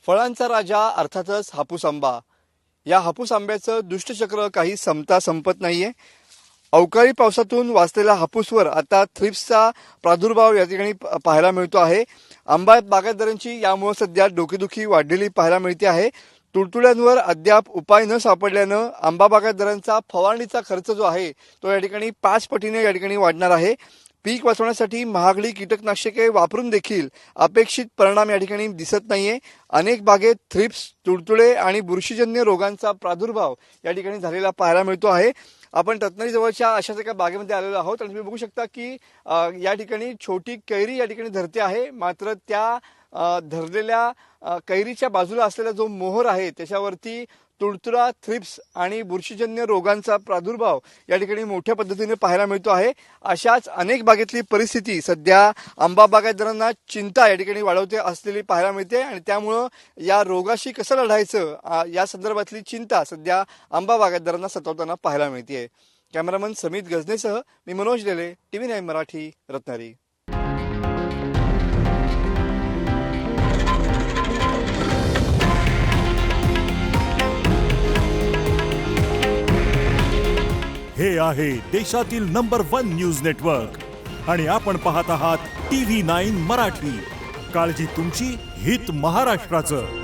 फळांचा राजा अर्थातच हापूस आंबा. या हापूस आंब्याचं दुष्टचक्र काही संपत नाहीये. अवकाळी पावसातून वाचलेल्या हापूसवर आता थ्रिप्सचा प्रादुर्भाव या ठिकाणी पाहायला मिळतो आहे. आंबा बागायतदारांची यामुळे सध्या डोकेदुखी वाढलेली पाहायला मिळते आहे. तुडतुड्यांवर अद्याप उपाय न सापडल्यानं आंबा बागायतदारांचा फवारणीचा खर्च जो आहे तो या ठिकाणी 5 पटीने या ठिकाणी वाढणार आहे. पीक वाचवण्यासाठी महागडी कीटकनाशके वापरून देखील अपेक्षित परिणाम या ठिकाणी दिसत नाहीये. अनेक बागेत थ्रिप्स, तुडतुडे आणि बुरशीजन्य रोगांचा प्रादुर्भाव या ठिकाणी झालेला पाहायला मिळतो आहे. आपण रत्नागिरी जवळच्या अशाच एका बागेमध्ये आलेलो आहोत आणि तुम्ही बघू शकता की या ठिकाणी छोटी कैरी या ठिकाणी धरते आहे. मात्र त्या धरलेल्या कैरीच्या बाजूला असलेला जो मोहर आहे त्याच्यावरती तुडतुडा, थ्रिप्स आणि बुरशीजन्य रोगांचा प्रादुर्भाव या ठिकाणी मोठ्या पद्धतीने पाहायला मिळतो आहे. अशाच अनेक बागेतली परिस्थिती सध्या आंबा बागायतदारांना चिंता या ठिकाणी वाढवते असलेली पाहायला मिळते आणि त्यामुळं या रोगाशी कसं लढायचं या संदर्भातली चिंता सध्या आंबा बागायतदारांना सतावताना पाहायला मिळते. कॅमेरामन समित गजनेसह मी मनोज लेले, TV9 मराठी, रत्नागिरी. हे आहे देशातील नंबर 1 न्यूज नेटवर्क आणि आपण पाहत आहात TV9 मराठी. काळजी तुमची, हित महाराष्ट्राचं.